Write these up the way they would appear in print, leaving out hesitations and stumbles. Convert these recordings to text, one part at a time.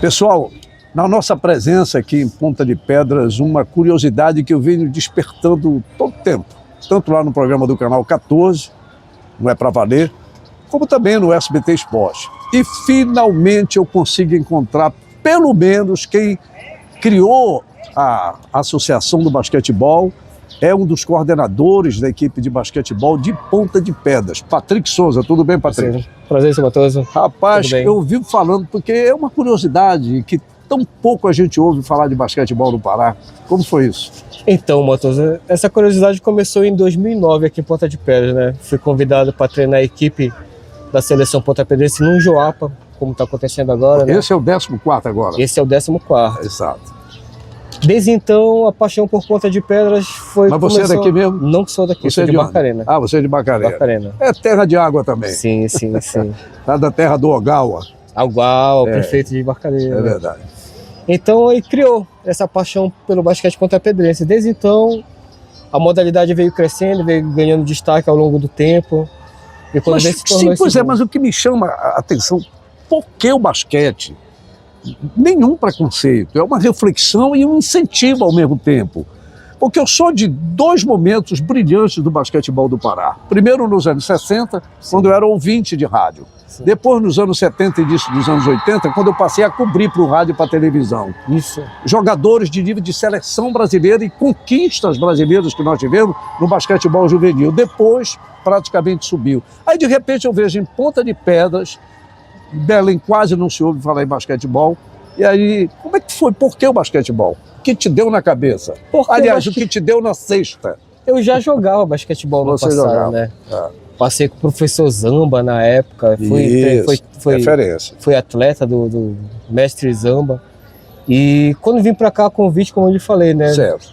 Pessoal, na nossa presença aqui em Ponta de Pedras, uma curiosidade que eu venho despertando todo tempo, tanto lá no programa do Canal 14, não é para valer, como também no SBT Esporte. E finalmente eu consigo encontrar pelo menos quem criou a Associação do Basquetebol, é um dos coordenadores da equipe de basquetebol de Ponta de Pedras, Patrick Souza. Tudo bem, Patrick? Prazer, seu Matoso. Rapaz, eu vivo falando porque é uma curiosidade que tão pouco a gente ouve falar de basquetebol no Pará. Como foi isso? Então, Matoso, essa curiosidade começou em 2009 aqui em Ponta de Pedras, né? Fui convidado para treinar a equipe da seleção Ponta Pedrense num Joapa, como está acontecendo agora, né? Esse é o 14º agora. Esse é o 14º. Exato. Desde então, a paixão por Ponta de Pedras foi... Mas você é daqui mesmo? Não sou daqui, sou de Barcarena. Ah, você é de Barcarena. Barcarena. É terra de água também. Sim, sim, sim. Tá da terra do Ogawa. Ogawa, prefeito de Barcarena. É verdade. Então, ele criou essa paixão pelo basquete pontapedrense. Desde então, a modalidade veio crescendo, veio ganhando destaque ao longo do tempo. E quando se tornou mas o que me chama a atenção, por que o basquete? Nenhum preconceito, é uma reflexão e um incentivo ao mesmo tempo. Porque eu sou de dois momentos brilhantes do basquetebol do Pará. Primeiro nos anos 60, quando eu era ouvinte de rádio. Depois nos anos 70 e início dos anos 80, quando eu passei a cobrir para o rádio e para a televisão. Isso. Jogadores de nível de seleção brasileira e conquistas brasileiras que nós tivemos no basquetebol juvenil. Depois, praticamente subiu. Aí, de repente, eu vejo em Ponta de Pedras, Belém quase não se ouve falar em basquetebol. E aí, como é que foi? Por que o basquetebol? O que te deu na cabeça? Aliás, o que te deu na cesta? Eu já jogava basquetebol no passado, jogava, né? Passei com o professor Zamba na época. Fui atleta do mestre Zamba. E quando vim para cá, convite, como eu lhe falei, né? Certo.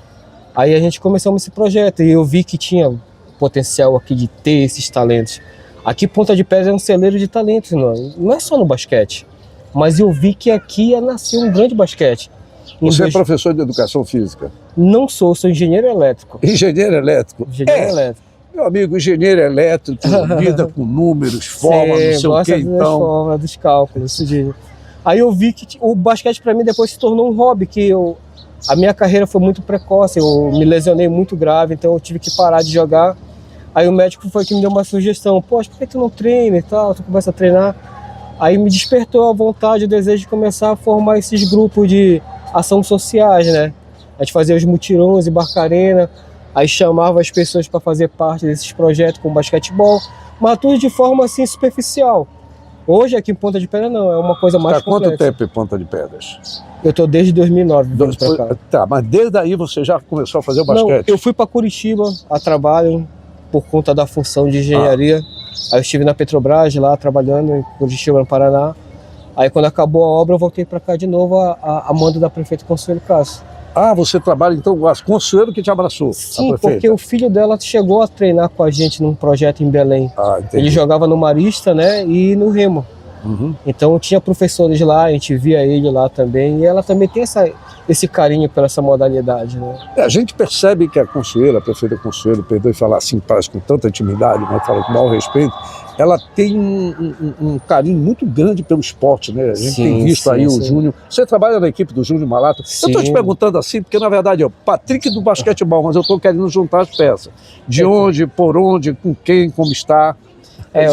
Aí a gente começou esse projeto e eu vi que tinha potencial aqui de ter esses talentos. Aqui Ponta de Pedras é um celeiro de talentos, não é só no basquete, mas eu vi que aqui ia nascer um grande basquete. Você é professor de educação física? Não sou engenheiro elétrico. Engenheiro elétrico? Engenheiro elétrico. Meu amigo, engenheiro elétrico lida com números, forma, não sei o que, então... Forma, dos cálculos. Aí eu vi que o basquete para mim depois se tornou um hobby, a minha carreira foi muito precoce, eu me lesionei muito grave, então eu tive que parar de jogar. Aí o médico foi que me deu uma sugestão, poxa, por que tu não treina e tal, tu começa a treinar? Aí me despertou a vontade, o desejo de começar a formar esses grupos de ação sociais, né? A gente fazia os mutirões em Barcarena, aí chamava as pessoas para fazer parte desses projetos com basquetebol, mas tudo de forma assim superficial. Hoje aqui em Ponta de Pedras não, é uma coisa mais complexa. Há quanto tempo em Ponta de Pedras? Eu estou desde 2009. Tá, mas desde aí você já começou a fazer o basquete? Não, eu fui para Curitiba a trabalho por conta da função de engenharia. Aí eu estive na Petrobras lá trabalhando em Curitiba, no Paraná. Aí quando acabou a obra eu voltei para cá de novo a mando da prefeita Consuelo Cássio. Ah, você trabalha então com a Consuelo que te abraçou? Sim, porque o filho dela chegou a treinar com a gente num projeto em Belém. Ele jogava no Marista, né, e no Remo. Então tinha professores lá, a gente via ele lá também, e ela também tem esse carinho pela essa modalidade, né? A gente percebe que a Consuelo, a prefeita Consuelo, perdoe falar assim, parece com tanta intimidade, mas fala com maior respeito, ela tem um carinho muito grande pelo esporte, né? A gente tem visto aí o Júnior. Você trabalha na equipe do Júnior Malato. Eu estou te perguntando assim, porque na verdade é o Patrick do basquetebol, mas eu estou querendo juntar as peças. De onde, por onde, com quem, como está.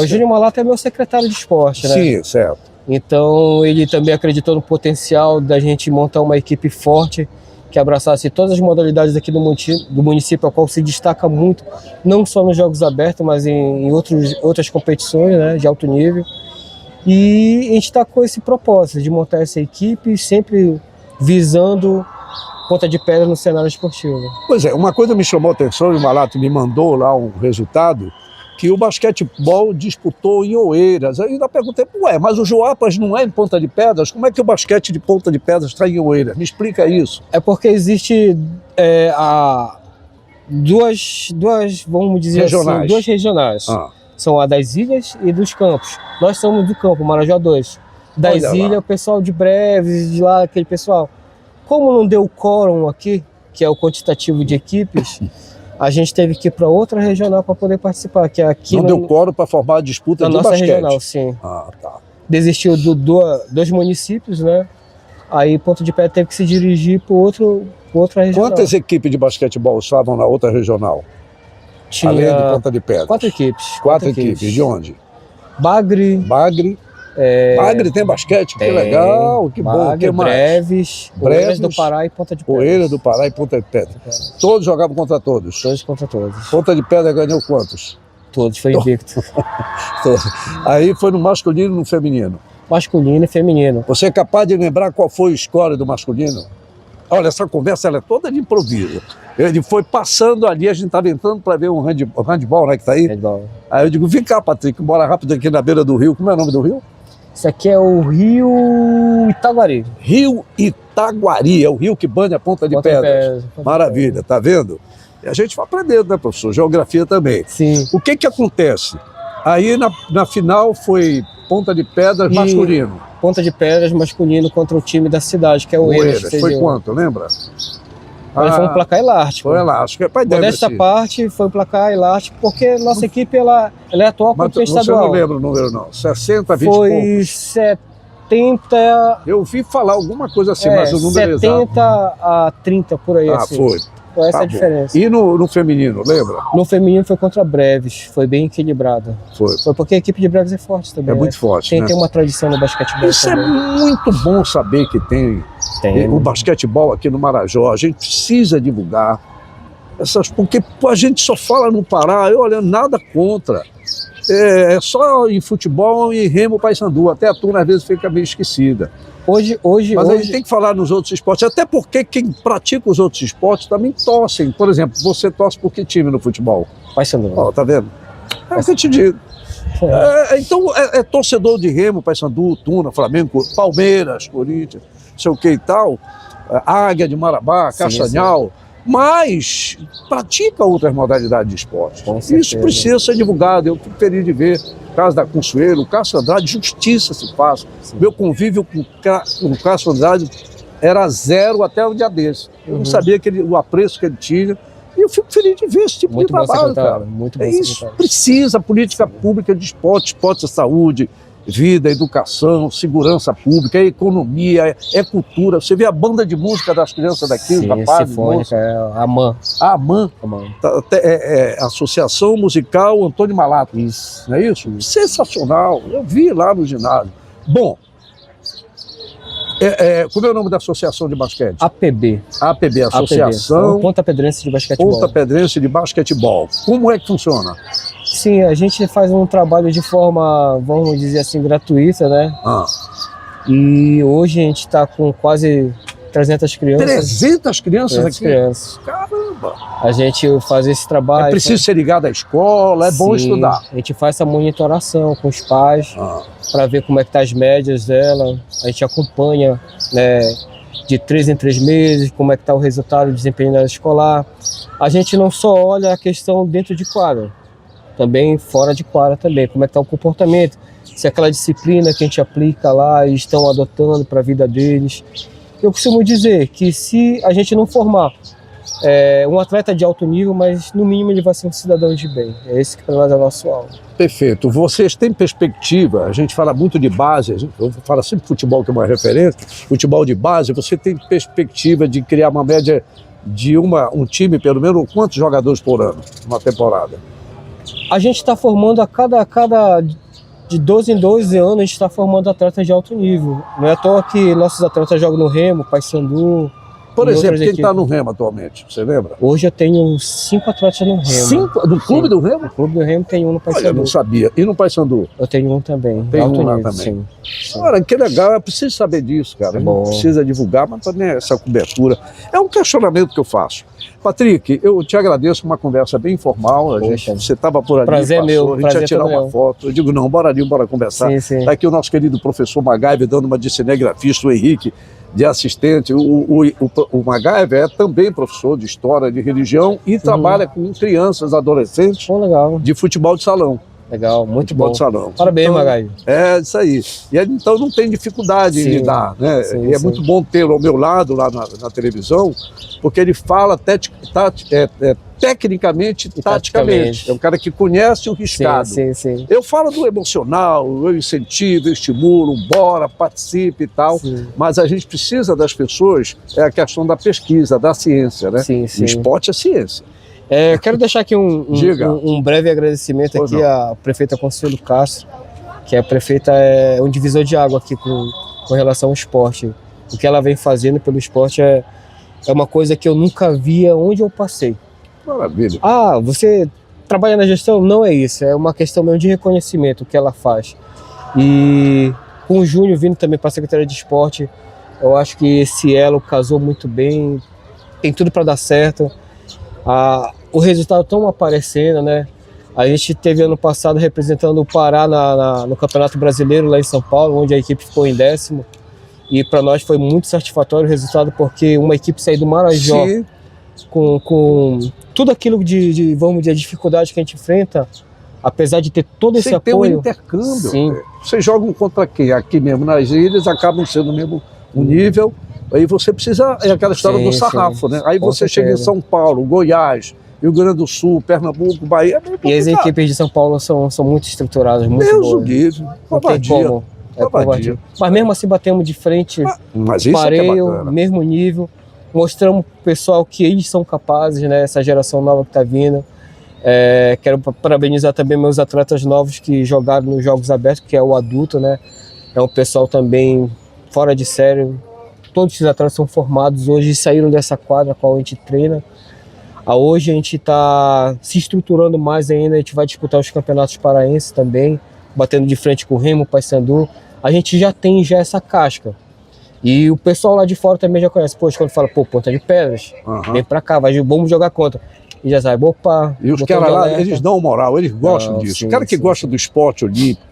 O Júnior Malato é meu secretário de esporte, né? Sim, certo. Então ele também acreditou no potencial da gente montar uma equipe forte que abraçasse todas as modalidades aqui do município, a qual se destaca muito, não só nos Jogos Abertos, mas em outras competições, né, de alto nível. E a gente está com esse propósito de montar essa equipe, sempre visando Ponta de Pedra no cenário esportivo. Pois é, uma coisa me chamou a atenção, e o Malato me mandou lá um resultado, que o basquetebol disputou em Oeiras. Aí eu perguntei, mas o Joapas não é em Ponta de Pedras? Como é que o basquete de Ponta de Pedras está em Oeiras? Me explica isso. É porque existe duas, vamos dizer regionais. Assim, duas regionais. São a das ilhas e dos campos. Nós somos do campo, Marajó 2. Das ilhas, o pessoal de Breves, de lá, aquele pessoal. Como não deu quórum aqui, que é o quantitativo de equipes, a gente teve que ir para outra regional para poder participar, que é aqui. Não deu quórum para formar a disputa na do nossa basquete? Regional, sim. Tá. Desistiu dois municípios, né? Aí Ponta de Pedra teve que se dirigir para outra regional. Quantas equipes de basquetebol estavam na outra regional? Tinha Além de Ponta de Pedra? 4 equipes. Quatro equipes. De onde? Bagre. Bagre. Bagre tem basquete, que legal, que bom. Que mais? Breves, Oeiras do Pará e Ponta de Pedra. Oeiras do Pará e Ponta de Pedra. Todos jogavam contra todos? Todos contra todos. Ponta de Pedra ganhou quantos? Todos, foi invicto. Aí foi no masculino e no feminino. Masculino e feminino. Você é capaz de lembrar qual foi o score do masculino? Olha, essa conversa ela é toda de improviso. Ele foi passando ali, a gente estava entrando para ver um handball, né, que tá aí. Handball. Aí eu digo, vem cá, Patrick, bora rápido aqui na beira do rio. Como é o nome do rio? Isso aqui é o Rio Itaguari. Rio Itaguari, é o rio que banha a Ponta de Pedras. Maravilha, tá vendo? E a gente vai aprendendo, né, professor? Geografia também. Sim. O que acontece? Aí na final foi Ponta de Pedras masculino. Ponta de Pedras masculino contra o time da cidade, que é o Oeiras. Foi quanto, lembra? Foi um placar elástico. Foi elástico. Dessa parte foi um placar elástico, porque nossa equipe ela é atual campeã estadual. Você não lembra o número, não? 60, 20 foi pontos? 70... Eu ouvi falar alguma coisa assim, mas o número 70 exato. 70 a 30, por aí. Assim. Foi. Então essa é a diferença. E no feminino, lembra? No feminino foi contra Breves, foi bem equilibrado. Foi porque a equipe de Breves é forte também. É muito forte, né? Tem uma tradição no basquetebol. Isso também. é muito bom saber que tem o basquetebol aqui no Marajó. A gente precisa divulgar porque a gente só fala no Pará, olha, nada contra. É só em futebol e remo Paysandu. Até a turma às vezes fica meio esquecida. Mas a gente tem que falar nos outros esportes, até porque quem pratica os outros esportes também torcem. Por exemplo, você torce por que time no futebol? Paysandu. Ó, tá vendo? É o que eu te digo. Então, é torcedor de remo, Paysandu, Tuna, Flamengo, Palmeiras, Corinthians, não sei o que e tal, Águia de Marabá, Castanhal, mas pratica outras modalidades de esporte. Isso precisa ser divulgado. Eu fico feliz de ver o caso da Consuelo, o Cássio Andrade, justiça se faz. Meu convívio com o Cássio Andrade era zero até o dia desse. Eu não sabia o apreço que ele tinha. E eu fico feliz de ver esse tipo de trabalho, cara. Muito bom, isso precisa, política pública de esporte e saúde, vida, educação, segurança pública, economia, cultura. Você vê a banda de música das crianças daqui, os rapazes. Sinfônica, a AMAN. A AMAN. Associação Musical Antônio Malato. Isso. Não é isso? Sensacional. Eu vi lá no ginásio. Bom, como é o nome da associação de basquete? APB. APB, Associação Ponta Pedrense de Basquetebol. Ponta Pedrense de Basquetebol. Como é que funciona? Sim, a gente faz um trabalho de forma, vamos dizer assim, gratuita, né? E hoje a gente está com quase 300 crianças. 300 crianças aqui? Crianças. Caramba! A gente faz esse trabalho. É preciso ser ligado à escola, bom estudar. A gente faz essa monitoração com os pais para ver como é que tá as médias dela. A gente acompanha, né, de 3 em 3 meses, como é que está o resultado do desempenho dela escolar. A gente não só olha a questão dentro de quadra, também fora de quadra também, como é que está o comportamento, se aquela disciplina que a gente aplica lá eles estão adotando para a vida deles. Eu costumo dizer que se a gente não formar um atleta de alto nível, mas no mínimo ele vai ser um cidadão de bem. É esse que para nós é o nosso alvo. Perfeito. Vocês têm perspectiva, a gente fala muito de base, eu falo sempre futebol que é uma referência, futebol de base, você tem perspectiva de criar uma média de um time, pelo menos, quantos jogadores por ano, uma temporada? A gente está formando a cada de 12 em 12 anos, a gente está formando atletas de alto nível. Não é à toa que nossos atletas jogam no Remo, Paysandu. Por exemplo, quem está no Remo atualmente, você lembra? Hoje eu tenho 5 atletas no Remo. 5? Do clube do Remo? No clube do Remo tem um no Paysandu. Eu não sabia. E no Paysandu? Eu tenho um também. Tem um lá também. Sim. Cara, que legal, eu preciso saber disso, cara. Não precisa divulgar, mas também essa cobertura. É um questionamento que eu faço. Patrick, eu te agradeço por uma conversa bem informal. Você estava por ali, prazer passou, meu, a gente ia tirar uma foto. Eu digo, não, bora ali, bora conversar. Está aqui o nosso querido professor MacGyver dando uma de cinegrafista, o Henrique, de assistente. O MacGyver é também professor de história, de religião e trabalha com crianças, adolescentes de futebol de salão. Legal, muito bom. De salão. Parabéns, então, MacGyver. É isso aí. E então não tem dificuldade em lidar, né? E é muito bom tê-lo ao meu lado lá na televisão, porque ele fala tecnicamente e taticamente. É um cara que conhece o riscado. Sim. Eu falo do emocional, eu incentivo, eu estimulo, bora, participe e tal, mas a gente precisa das pessoas, é a questão da pesquisa, da ciência, né? Sim. O esporte é ciência. Eu quero deixar aqui um breve agradecimento aqui à prefeita Consuelo Castro, que a prefeita é um divisor de água aqui com relação ao esporte. O que ela vem fazendo pelo esporte é uma coisa que eu nunca via onde eu passei. Maravilha. Você trabalha na gestão? Não é isso, é uma questão mesmo de reconhecimento, o que ela faz. E com o Júnior vindo também para a Secretaria de Esporte, eu acho que esse elo casou muito bem, tem tudo para dar certo. O resultado estão aparecendo, né? A gente teve ano passado representando o Pará no Campeonato Brasileiro lá em São Paulo, onde a equipe ficou em 10º. E para nós foi muito satisfatório o resultado, porque uma equipe sair do Marajó com tudo aquilo vamos dizer, a dificuldade que a gente enfrenta, apesar de ter todo esse apoio. Tem um intercâmbio. Sim. Vocês jogam contra quem? Aqui mesmo nas ilhas, acabam sendo mesmo um nível. Aí você precisa, é aquela história do sarrafo, né? Aí você chega em São Paulo, Goiás, Rio Grande do Sul, Pernambuco, Bahia. E as equipes de São Paulo são muito estruturadas, muito boas. Deus, não tem como. Covardia. Mas mesmo assim batemos de frente, pareio, mesmo nível. Mostramos pro pessoal que eles são capazes, né? Essa geração nova que está vindo. Quero parabenizar também meus atletas novos que jogaram nos Jogos Abertos, que é o adulto, né? É um pessoal também fora de sério. Todos esses atletas são formados hoje e saíram dessa quadra a qual a gente treina. Hoje a gente está se estruturando mais ainda, a gente vai disputar os campeonatos paraenses também, batendo de frente com o Remo, Paysandu. A gente já tem essa casca. E o pessoal lá de fora também já conhece. Poxa, quando fala, Ponta de Pedras, vem pra cá, vamos jogar contra. E já sabe, opa. E os caras lá, eles dão moral, eles gostam disso. O cara que gosta do esporte olímpico,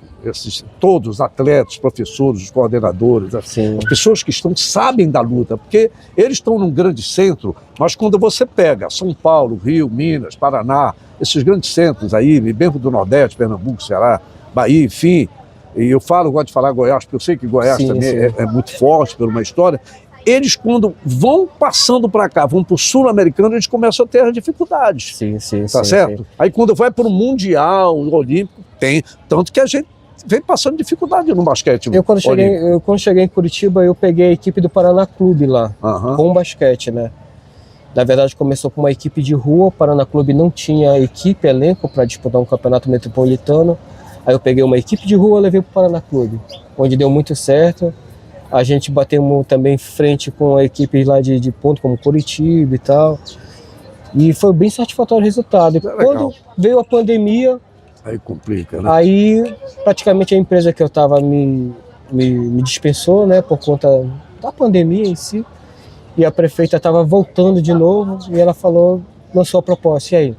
todos os atletas, professores, os coordenadores, as pessoas que sabem da luta, porque eles estão num grande centro, mas quando você pega São Paulo, Rio, Minas, Paraná, esses grandes centros aí, mesmo do Nordeste, Pernambuco, Ceará, Bahia, enfim, e eu gosto de falar Goiás, porque eu sei que Goiás também é muito forte por uma história. Eles, quando vão passando para cá, vão para o sul-americano, eles começam a ter as dificuldades. Tá certo? Aí quando vai para o Mundial, o Olímpico, tem. Tanto que a gente vem passando dificuldade no basquete. Quando cheguei em Curitiba, eu peguei a equipe do Paraná Clube lá, com basquete, né? Na verdade, começou com uma equipe de rua, o Paraná Clube não tinha equipe, elenco para disputar um campeonato metropolitano. Aí eu peguei uma equipe de rua e levei para o Paraná Clube, onde deu muito certo. A gente bateu também frente com a equipe lá de ponto, como Curitiba e tal. E foi bem satisfatório o resultado. E quando veio a pandemia... Aí complica, né? Aí, praticamente, a empresa que eu estava me dispensou, né? Por conta da pandemia em si. E a prefeita estava voltando de novo e ela lançou a proposta. E aí?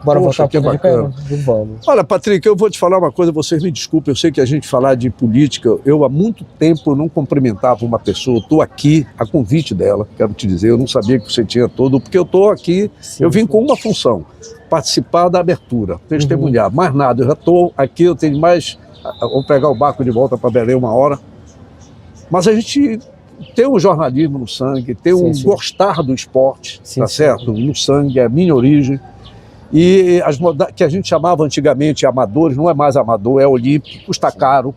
Bora voltar para o bacana. Vamos. Olha, Patrick, eu vou te falar uma coisa, vocês me desculpem, eu sei que a gente falar de política, eu há muito tempo não cumprimentava uma pessoa, estou aqui a convite dela, quero te dizer, eu não sabia que você tinha todo, porque eu estou aqui, eu vim com uma função, participar da abertura, testemunhar, mais nada, eu já estou aqui, eu tenho mais, vou pegar o barco de volta para Belém 1 hora, mas a gente tem um jornalismo no sangue, tem gostar do esporte, tá certo? No sangue, é a minha origem. E que a gente chamava antigamente amadores, não é mais amador, é olímpico, custa caro,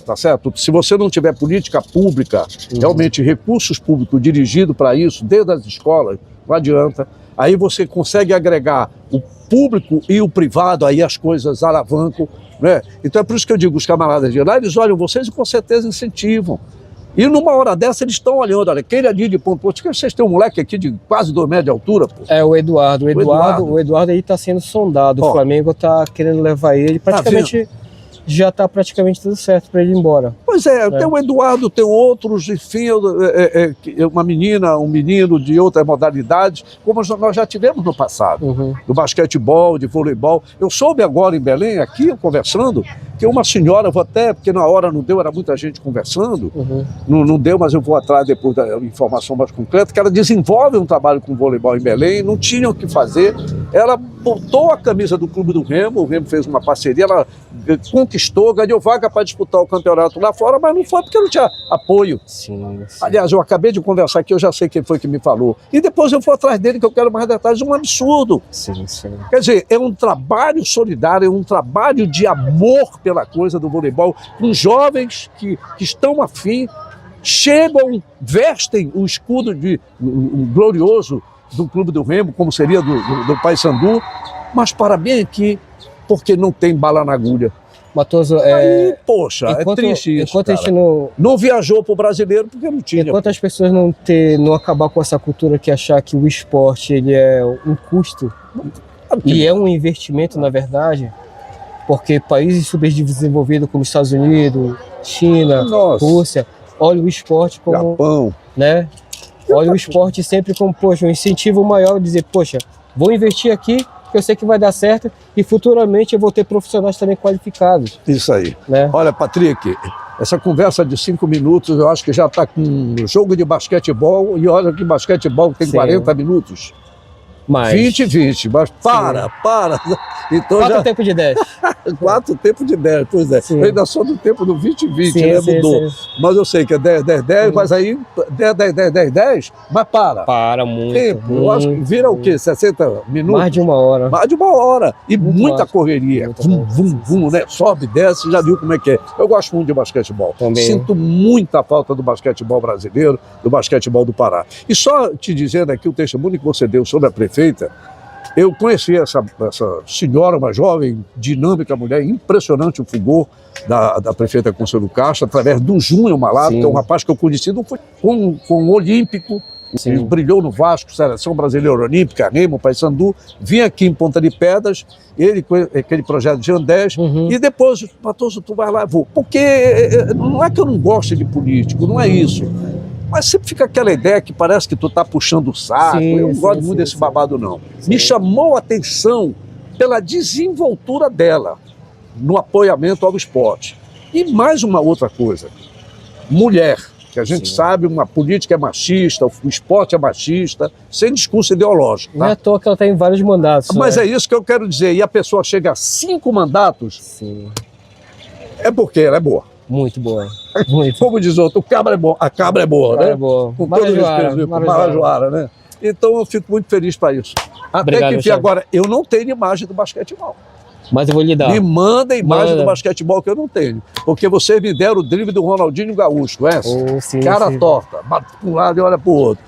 tá certo? Se você não tiver política pública, realmente recursos públicos dirigidos para isso, desde as escolas, não adianta. Aí você consegue agregar o público e o privado, aí as coisas alavancam, né? Então é por isso que eu digo, os camaradas de lá, eles olham vocês e com certeza incentivam. E numa hora dessa eles estão olhando, olha, aquele ali de ponto, que vocês têm um moleque aqui de quase 2 metros de altura, pô. É o Eduardo. O Eduardo aí está sendo sondado, o Flamengo está querendo levar ele, praticamente já está praticamente tudo certo para ele ir embora. Pois tem o Eduardo, tem outros, enfim, uma menina, um menino de outras modalidades, como nós já tivemos no passado, do basquetebol, de voleibol. Eu soube agora em Belém, aqui conversando, que uma senhora, vou até, porque na hora não deu, era muita gente conversando, não deu, mas eu vou atrás depois da informação mais concreta, que ela desenvolve um trabalho com voleibol em Belém, não tinham o que fazer, ela botou a camisa do Clube do Remo, o Remo fez uma parceria, ela conquistou, ganhou vaga para disputar o campeonato lá fora, mas não foi porque não tinha apoio. Sim, sim. Aliás, eu acabei de conversar aqui, eu já sei quem foi que me falou. E depois eu vou atrás dele, que eu quero mais detalhes, um absurdo. Sim, sim. Quer dizer, é um trabalho solidário, é um trabalho de amor pela coisa do voleibol, com jovens que estão afim, chegam, vestem o escudo o glorioso do Clube do Remo, como seria do Paysandu, mas para bem aqui, porque não tem bala na agulha. Matoso, Aí, poxa, é triste isso, enquanto cara. a gente não viajou para o brasileiro porque não tinha. Enquanto as pessoas não acabar com essa cultura que achar que o esporte ele é um custo e é um investimento, na verdade, porque países subdesenvolvidos como Estados Unidos, China, Nossa. Rússia, olha o esporte como, Japão. né? Olha o esporte sempre como, poxa, um incentivo maior, dizer, poxa, vou investir aqui, que eu sei que vai dar certo e futuramente eu vou ter profissionais também qualificados. Isso aí. Né? Olha, Patrick, essa conversa de 5 minutos, eu acho que já está com jogo de basquetebol, e olha que basquetebol tem 40 minutos. Mas 20, mas para. Então 4 já... tempos de 10. 4 tempos de 10, pois é. Sim. Eu ainda sou do tempo do 20, Sim, né? sim, Mudou. sim. Mas eu sei que é 10, mas aí 10, mas para. Para muito. Tempo. Eu acho que vira o quê? 60 minutos? Mais de uma hora. Mais de uma hora. E Muito muita massa. correria. Muita Vum, correria, vum, vum, né? Sobe, desce, já viu como é que é. Eu gosto muito de basquetebol. Também. Sinto muita falta do basquetebol brasileiro, do basquetebol do Pará. E só te dizendo aqui o testemunho que você deu sobre a prefeita, eu conheci essa senhora, uma jovem, dinâmica mulher, impressionante o fulgor da prefeita Consuelo Castro, através do Júnior Malato, Sim. que é um rapaz que eu conheci com o Olímpico. Sim. Ele brilhou no Vasco, Seleção Brasileira Olímpica, Remo, Paysandu, vim aqui em Ponta de Pedras, ele com aquele projeto de Andés, e depois, Matoso, tu vai lá, eu vou. Porque não é que eu não goste de político, não é isso. Mas sempre fica aquela ideia que parece que tu tá puxando o saco. Sim, Eu não gosto muito desse babado, não. Me chamou a atenção pela desenvoltura dela no apoiamento ao esporte. E mais uma outra coisa, mulher, que a gente sabe, uma política é machista, o esporte é machista, sem discurso ideológico. Não é à toa que ela está em vários mandatos. Mas né? é isso que eu quero dizer. E a pessoa chega a 5 mandatos, Sim. é porque ela é boa. Muito boa. Muito. Como diz outro, o cabra é bom, a cabra é boa, né? É boa. Com todo respeito, com Marajoara, né? Então eu fico muito feliz para isso. Até Obrigado, que, enfim, chefe. agora, eu não tenho imagem do basquetebol. Mas eu vou lhe dar. Me manda a imagem Manda. do basquetebol que eu não tenho. Porque você me deram o drible do Ronaldinho Gaúcho, conhece? Oh, sim, Cara sim. torta, bate para um lado e olha para o outro.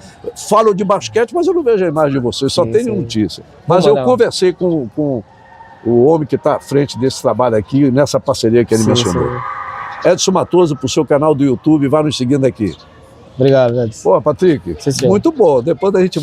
Falo de basquete, mas eu não vejo a imagem de você, só Sim, tenho sim. notícia. Mas eu mandar. conversei com o homem que está à frente desse trabalho aqui, nessa parceria que ele Sim, mencionou. sim. Edson Matoso, para o seu canal do YouTube, vai nos seguindo aqui. Obrigado, Edson. Pô, Patrick, Sim, senhor. muito bom. Depois a gente vai